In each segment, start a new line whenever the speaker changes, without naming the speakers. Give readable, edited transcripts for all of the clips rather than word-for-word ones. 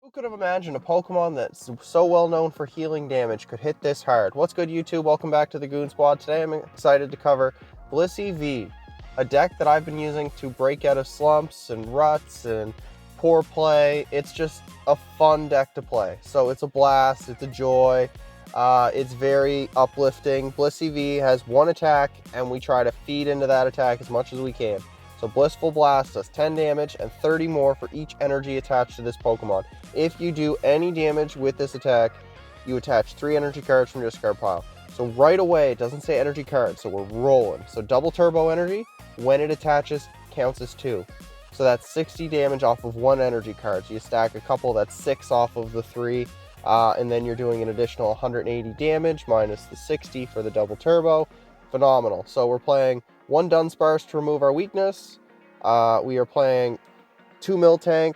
Who could have imagined a Pokemon that's so well known for healing damage could hit this hard? What's good, YouTube? Welcome back to the Goon Squad. Today I'm excited to cover Blissey V, a deck that I've been using to break out of slumps and ruts and poor play. It's just a fun deck to play. So it's a blast, it's a joy, it's very uplifting. Blissey V has one attack, and we try to feed into that attack as much as we can. So Blissful Blast does 10 damage and 30 more for each energy attached to this Pokemon. If you do any damage with this attack, you attach 3 energy cards from your discard pile. So right away, it doesn't say energy cards, so we're rolling. So double turbo energy, when it attaches, counts as 2. So that's 60 damage off of 1 energy card. So you stack a couple, that's 6 off of the 3. And then you're doing an additional 180 damage minus the 60 for the double turbo. Phenomenal. So we're playing 1 Dunsparce to remove our weakness. We are playing 2 Miltank.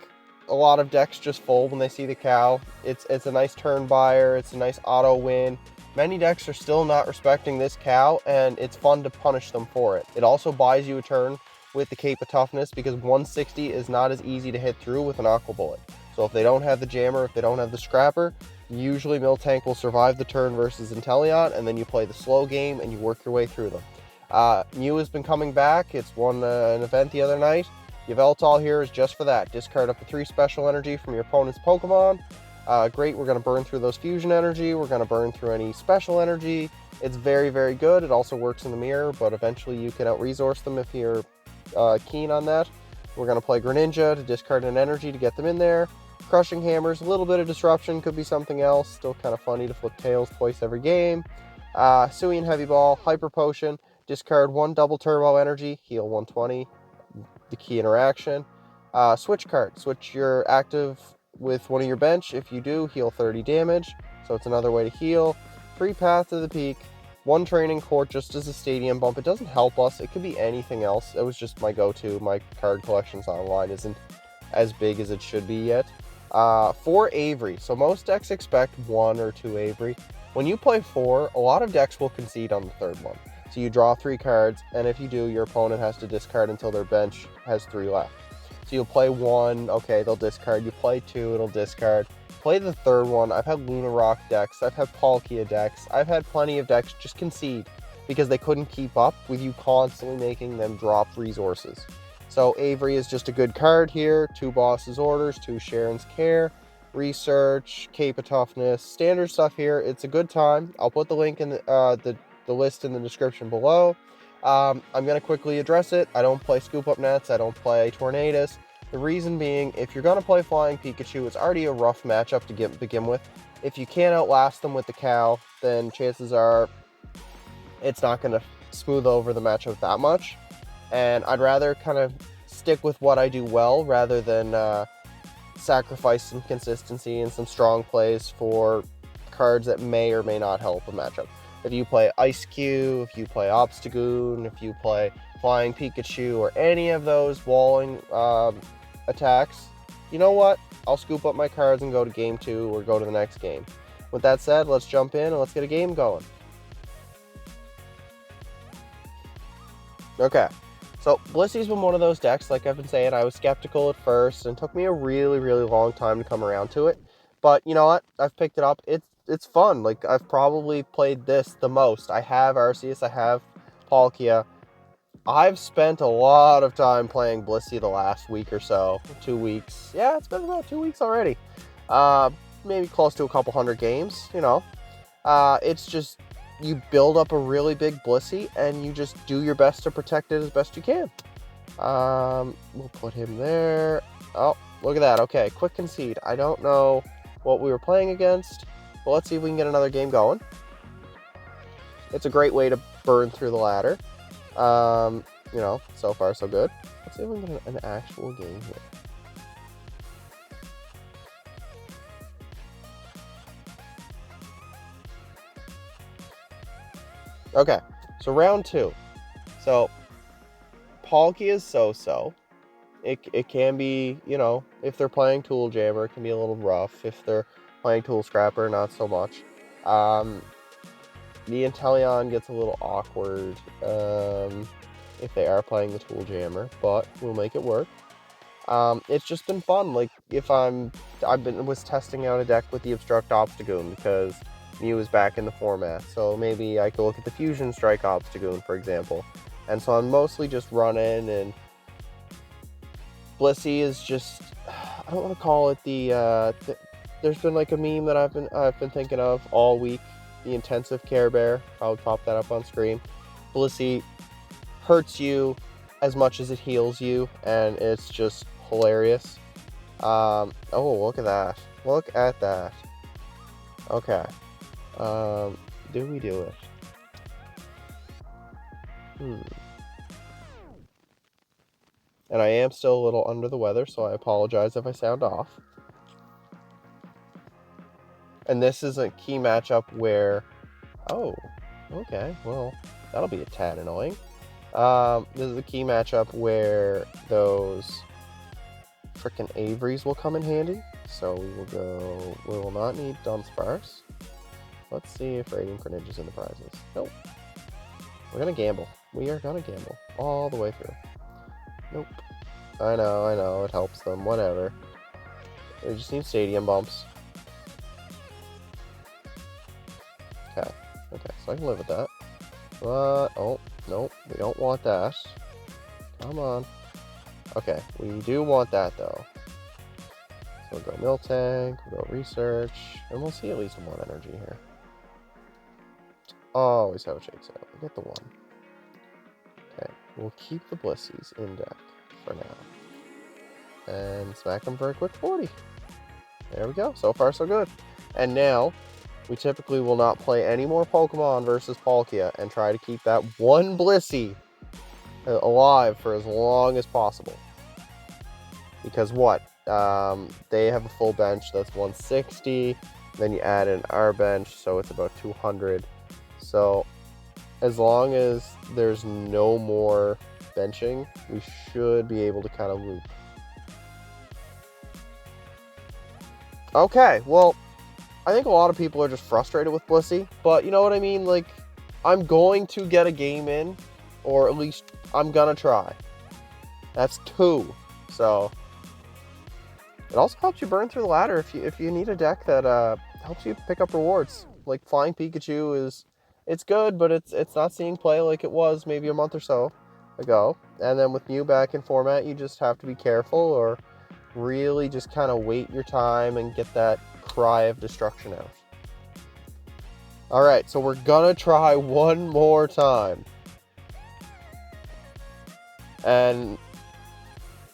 A lot of decks just fold when they see the cow. It's a nice turn buyer. It's a nice auto win. Many decks are still not respecting this cow, and it's fun to punish them for it. It also buys you a turn with the Cape of Toughness, because 160 is not as easy to hit through with an Aqua Bullet. So if they don't have the Jammer, if they don't have the Scrapper, usually Miltank will survive the turn versus Inteleon, and then you play the slow game and you work your way through them. Mew has been coming back. It's won an event the other night. Yveltal here is just for that. Discard up to 3 special energy from your opponent's Pokemon. Great, we're going to burn through those fusion energy. We're going to burn through any special energy. It's very, very good. It also works in the mirror, but eventually you can out-resource them if you're keen on that. We're going to play Greninja to discard an energy to get them in there. Crushing Hammers, a little bit of disruption, could be something else. Still kind of funny to flip tails twice every game. Suian Heavy Ball, Hyper Potion, discard 1 double turbo energy, heal 120, the key interaction. Switch Cart, switch your active with one of your bench. If you do, heal 30 damage, so it's another way to heal. 3 Path to the Peak, 1 Training Court just as a stadium bump. It doesn't help us, it could be anything else. It was just my go-to. My card collections online isn't as big as it should be yet. 4 Avery, so most decks expect 1 or 2 Avery. When you play 4, a lot of decks will concede on the 3rd one. So you draw 3 cards, and if you do, your opponent has to discard until their bench has 3 left. So you'll play 1, okay, they'll discard. You play 2, it'll discard. Play the 3rd one. I've had Luna Rock decks, I've had Palkia decks, I've had plenty of decks just concede because they couldn't keep up with you constantly making them drop resources. So Avery is just a good card here. 2 Boss's Orders, 2 Sharon's Care, Research, Cape of Toughness, standard stuff here. It's a good time. I'll put the link in the list in the description below. I'm going to quickly address it. I don't play Scoop Up Nets. I don't play Tornadus. The reason being, if you're going to play Flying Pikachu, it's already a rough matchup to begin with. If you can't outlast them with the cow, then chances are it's not going to smooth over the matchup that much. And I'd rather kind of stick with what I do well rather than sacrifice some consistency and some strong plays for cards that may or may not help a matchup. If you play Ice Cube, if you play Obstagoon, if you play Flying Pikachu, or any of those walling attacks, you know what? I'll scoop up my cards and go to game 2 or go to the next game. With that said, let's jump in and let's get a game going. Okay. So, Blissey's been one of those decks, like I've been saying. I was skeptical at first, and it took me a really, really long time to come around to it. But, you know what? I've picked it up. It's fun. Like, I've probably played this the most. I have Arceus, I have Palkia. I've spent a lot of time playing Blissey the last week or so. 2 weeks. Yeah, it's been about 2 weeks already. Maybe close to a couple hundred games, you know. It's just, you build up a really big Blissey, and you just do your best to protect it as best you can. We'll put him there. Oh, look at that. Okay, quick concede. I don't know what we were playing against, but let's see if we can get another game going. It's a great way to burn through the ladder. You know, so far so good. Let's see if we can get an actual game here. Okay, so round 2. So, Palkia is so-so. It can be, you know, if they're playing Tool Jammer, it can be a little rough. If they're playing Tool Scrapper, not so much. The Inteleon gets a little awkward if they are playing the Tool Jammer, but we'll make it work. It's just been fun. Like, if was testing out a deck with the Obstruct Obstagoon because Mew is back in the format, so maybe I could look at the Fusion Strike Obstagoon, for example. And so I'm mostly just running, and Blissey is just, I don't want to call it there's been like a meme that I've been thinking of all week, the intensive Care Bear. I'll pop that up on screen. Blissey hurts you as much as it heals you, and it's just hilarious. Oh, look at that. Look at that. Okay. Do we do it? And I am still a little under the weather, so I apologize if I sound off. And this is a key matchup where... Oh, okay. Well, that'll be a tad annoying. This is a key matchup where those frickin' Averys will come in handy. So we will go... We will not need Dunsparce. Let's see if Radiant Greninja's in the prizes. Nope. We're gonna gamble. We are gonna gamble all the way through. Nope. I know, it helps them. Whatever. We just need stadium bumps. Okay, so I can live with that. But, oh, nope, we don't want that. Come on. Okay, we do want that, though. So we'll go Miltank, we'll go Research, and we'll see at least one energy here. Always how it shakes out. We get the one. Okay, we'll keep the Blissies in deck for now. And smack them for a quick 40. There we go. So far, so good. And now, we typically will not play any more Pokemon versus Palkia and try to keep that one Blissey alive for as long as possible. Because what? They have a full bench that's 160. Then you add in our bench, so it's about 200. So as long as there's no more benching, we should be able to kind of loop. Okay, well, I think a lot of people are just frustrated with Blissey, but you know what I mean? Like, I'm going to get a game in, or at least I'm gonna try. That's 2. So it also helps you burn through the ladder if you need a deck that helps you pick up rewards. Like Flying Pikachu it's good, but it's not seeing play like it was maybe a month or so ago. And then with Mew back in format, you just have to be careful, or really just kind of wait your time and get that cry of destruction out. Alright, so we're gonna try one more time. And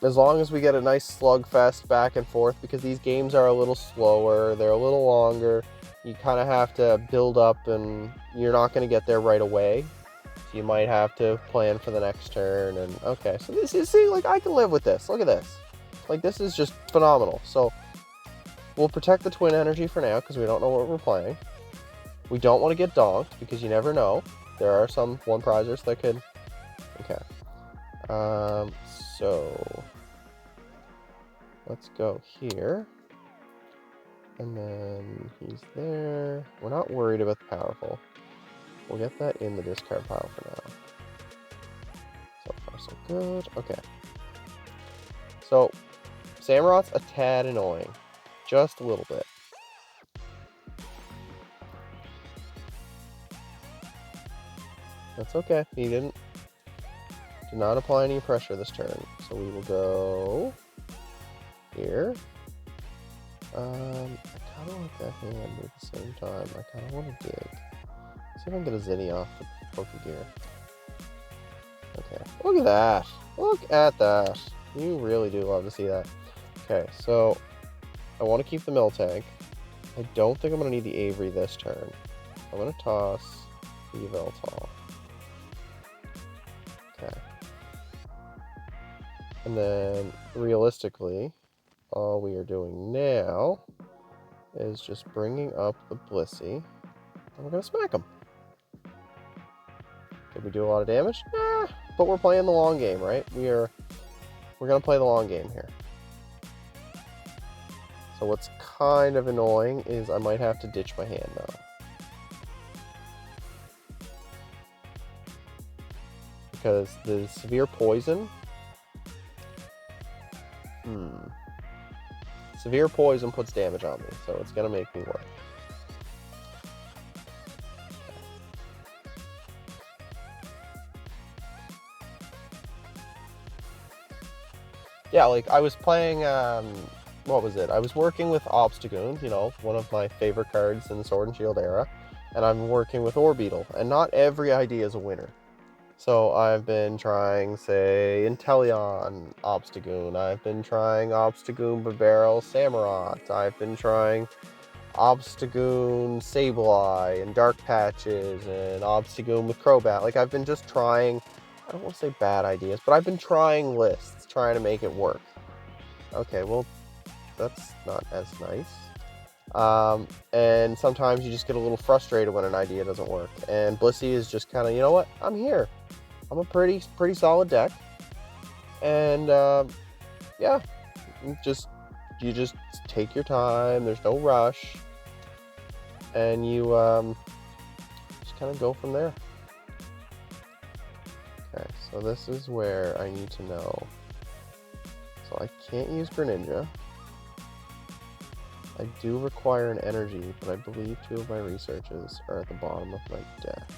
as long as we get a nice slugfest back and forth, because these games are a little slower, they're a little longer, you kind of have to build up, and you're not going to get there right away. So you might have to plan for the next turn. And okay, so this is, see, like, I can live with this. Look at this. Like, this is just phenomenal. So we'll protect the twin energy for now, because we don't know what we're playing. We don't want to get donked, because you never know. There are some one prizers that could... Okay. So let's go here. And then he's there. We're not worried about the powerful. We'll get that in the discard pile for now. So far, so good. Okay. So, Samurot's a tad annoying. Just a little bit. That's okay. He did not apply any pressure this turn. So we will go here. I kind of want that hand at the same time. I kind of want to dig. See if I can get a Zinni off the Pokégear. Okay. Look at that. Look at that. You really do love to see that. Okay, so I want to keep the Miltank. I don't think I'm going to need the Avery this turn. I'm going to toss the Yveltal. Okay. And then, realistically, all we are doing now is just bringing up the Blissey, and we're going to smack him. Did we do a lot of damage? Nah, but we're playing the long game, right? We're going to play the long game here. So what's kind of annoying is I might have to ditch my hand now. Because the severe poison... Severe poison puts damage on me, so it's gonna make me work. Yeah, like I was playing, what was it? I was working with Obstagoon, you know, one of my favorite cards in the Sword and Shield era, and I'm working with Orbeetle, and not every idea is a winner. So I've been trying, say, Inteleon Obstagoon. I've been trying Obstagoon Barrel Samurott. I've been trying Obstagoon Sableye and Dark Patches and Obstagoon with Crobat. Like, I've been just trying, I don't want to say bad ideas, but I've been trying lists, trying to make it work. Okay, well, that's not as nice. And sometimes you just get a little frustrated when an idea doesn't work. And Blissey is just kind of, you know what, I'm here. I'm a pretty solid deck. And, yeah, you just take your time. There's no rush. And you, just kind of go from there. Okay, so this is where I need to know. So I can't use Greninja. I do require an energy, but I believe 2 of my researches are at the bottom of my deck.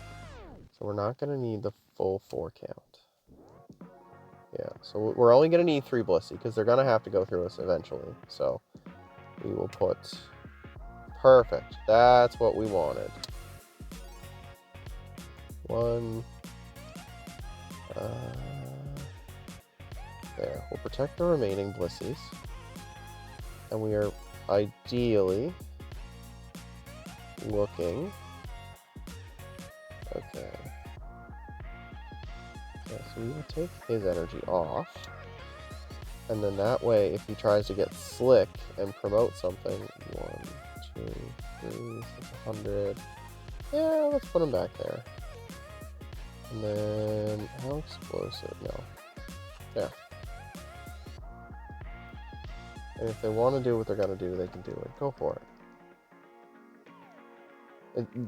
So we're not going to need the full 4 count. Yeah, so we're only going to need 3 Blissey, because they're going to have to go through us eventually. So we will put... Perfect. That's what we wanted. 1... there. We'll protect the remaining Blisseys. And we are ideally looking... Okay. Okay, so we will take his energy off. And then that way, if he tries to get slick and promote something... 1, 2, 3, 600... Yeah, let's put him back there. And then... How explosive? No. There. And if they want to do what they're going to do, they can do it. Go for it.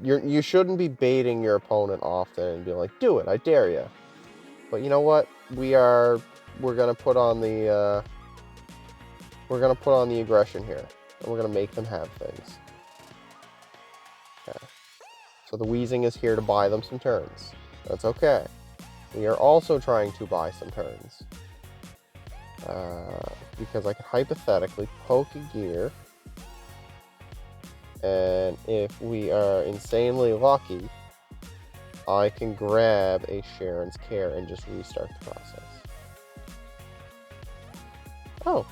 You shouldn't be baiting your opponent often and be like, do it, I dare you. But you know what? We're going to put on the aggression here. And we're going to make them have things. Okay. So the Weezing is here to buy them some turns. That's okay. We are also trying to buy some turns. Because I can hypothetically Pokégear, and if we are insanely lucky, I can grab a Sharon's Care and just restart the process. Oh,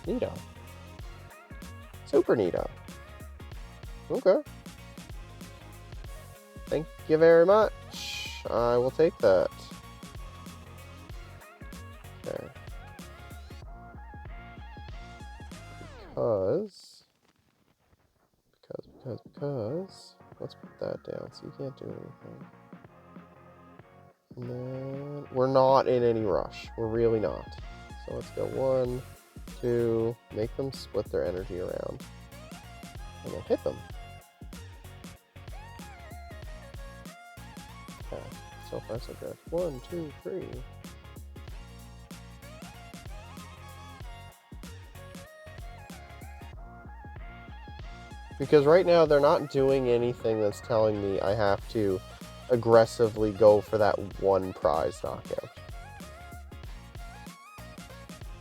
neato. Super neato. Okay. Thank you very much. I will take that. Okay. Because, let's put that down so you can't do anything. And then, we're not in any rush. We're really not. So let's go 1, 2, make them split their energy around. And then hit them. Okay, so far so good. 1, 2, 3. Because right now, they're not doing anything that's telling me I have to aggressively go for that one prize knockout.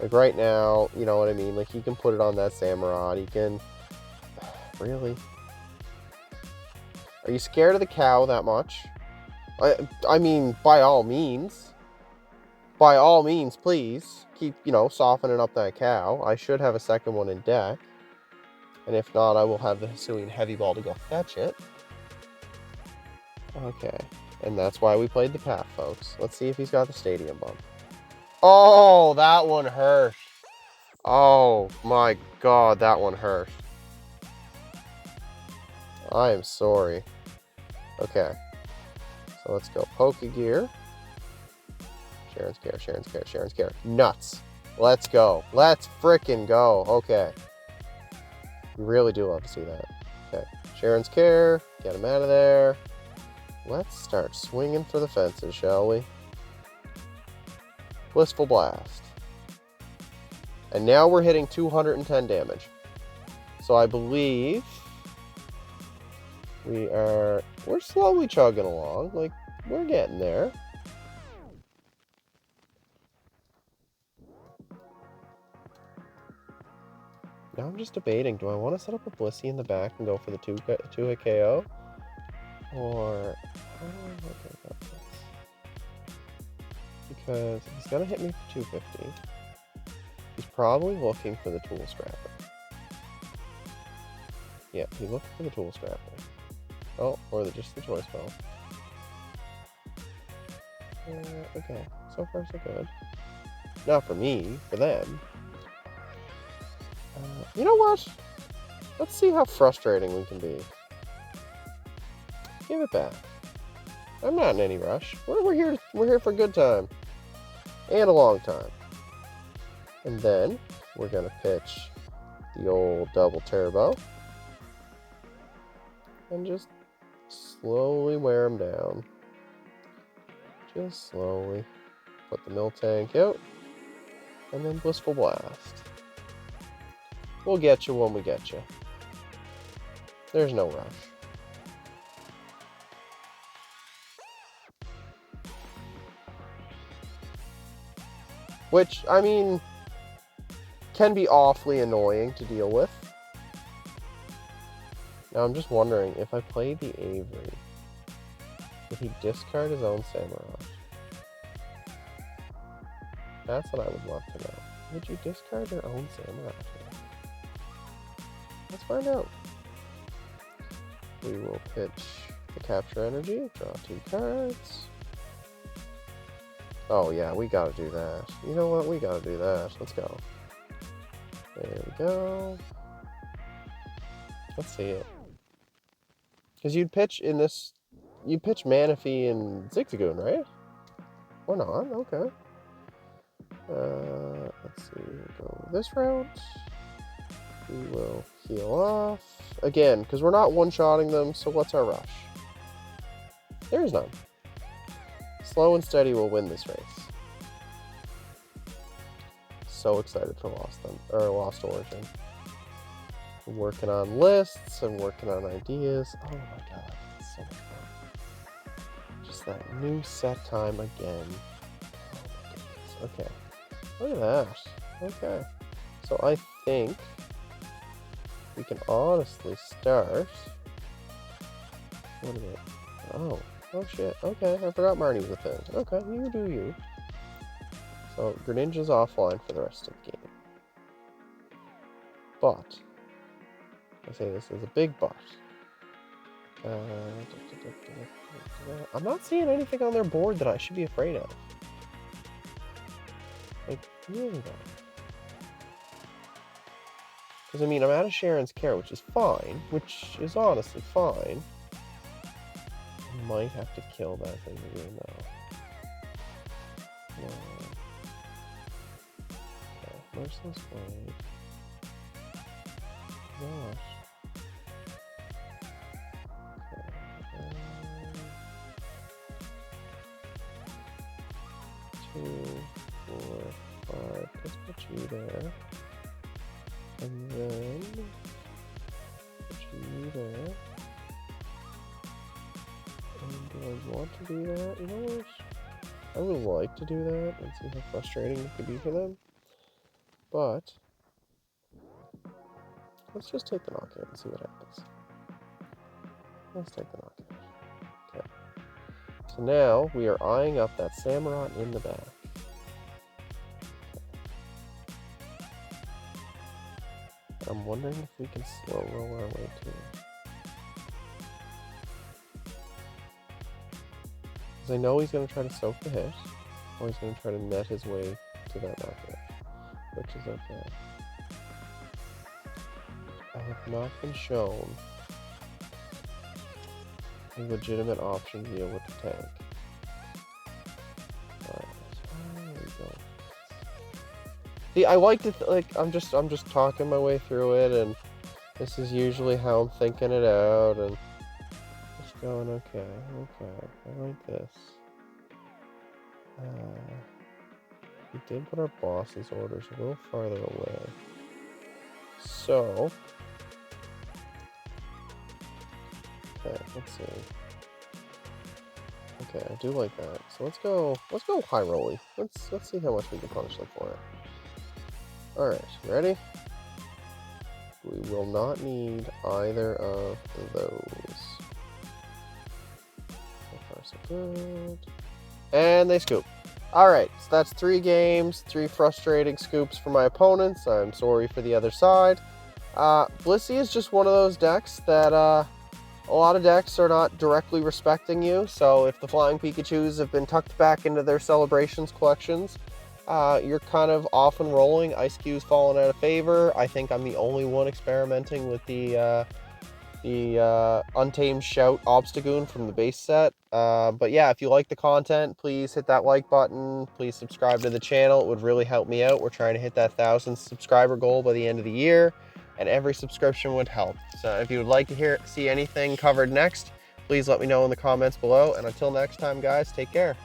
Like right now, you know what I mean? Like he can put it on that Samurott, he can... Really? Are you scared of the cow that much? I mean, by all means. By all means, please. Keep, you know, softening up that cow. I should have a second one in deck. And if not, I will have the Hisuian Heavy Ball to go fetch it. Okay. And that's why we played the path, folks. Let's see if he's got the stadium bump. Oh, that one hurt. Oh, my God, that one hurt. I am sorry. Okay. So let's go Pokégear. Sharon's Care, Sharon's Care, Sharon's Care. Nuts. Let's go. Let's frickin' go. Okay. We really do love to see that. Okay. Sharon's Care. Get him out of there. Let's start swinging for the fences, shall we? Blissful Blast. And now we're hitting 210 damage. So I believe we're slowly chugging along. Like, we're getting there. Now I'm just debating, do I want to set up a Blissey in the back and go for the two-hit KO? Or, how do I look about this? Because he's going to hit me for 250. He's probably looking for the Tool Scrapper. Yeah, he's looking for the Tool Scrapper. Oh, or just the Choice Bell. Okay, so far so good. Not for me, for them. You know what? Let's see how frustrating we can be. Give it back. I'm not in any rush. We're here for a good time. And a long time. And then we're gonna pitch the old double turbo. And just slowly wear him down. Just slowly. Put the Miltank out. And then Blissful Blast. We'll get you when we get you. There's no rush. Which, I mean, can be awfully annoying to deal with. Now I'm just wondering, if I play the Avery, would he discard his own Samurai? That's what I would love to know. Would you discard your own Samurai? Let's find out. We will pitch the Capture Energy, draw 2 cards. Oh yeah, we gotta do that. You know what? We gotta do that. Let's go. There we go. Let's see it. Because you'd pitch in this... You'd pitch Manaphy and Zigzagoon, right? Or not? Okay. Let's see. We'll go this route. We will heal off. Again, because we're not one-shotting them, so what's our rush? There is none. Slow and steady will win this race. So excited for Lost Origin. I'm working on lists, I'm working on ideas. Oh my god, it's so much fun. Just that new set time again. Oh my goodness. Okay. Look at that. Okay. So I think we can honestly start. What is it? Oh shit. Okay, I forgot Marnie was a thing. Okay, you do you. So Greninja's offline for the rest of the game. But I say this is a big but. I'm not seeing anything on their board that I should be afraid of. Like, really not. Because, I mean, I'm out of Sharon's Care, which is fine. Which is honestly fine. I might have to kill that thing again, though. Okay, Merciless Blade. Gosh. 2, 4, 5. Let's put you there. And then put you there. And do I want to do that? You know what? I would like to do that and see how frustrating it could be for them. But let's just take the knockout and see what happens. Let's take the knockout. Okay. So now we are eyeing up that Samurott in the back. I'm wondering if we can slow roll our way to it. Because I know he's going to try to soak the hit, or he's going to try to net his way to that knockout, which is okay. I have not been shown a legitimate option to deal with the tank. Alright, there we go. See, I like to like I'm just talking my way through it, and this is usually how I'm thinking it out, and just going okay, I like this. We did put our boss's orders a little farther away. So, okay, let's see. Okay, I do like that. So let's go high rolly. Let's see how much we can punish them for it. Alright, ready? We will not need either of those. So far so good. And they scoop. Alright, so that's 3 games, 3 frustrating scoops for my opponents. I'm sorry for the other side. Blissey is just one of those decks that a lot of decks are not directly respecting you. So if the Flying Pikachus have been tucked back into their Celebrations collections, you're kind of off and rolling. Ice Cube's fallen out of favor. I think I'm the only one experimenting with the Untamed Shout Obstagoon from the base set. But yeah, if you like the content, please hit that like button. Please subscribe to the channel. It would really help me out. We're trying to hit that 1,000 subscriber goal by the end of the year, and every subscription would help. So if you would like to see anything covered next, please let me know in the comments below. And until next time, guys, take care.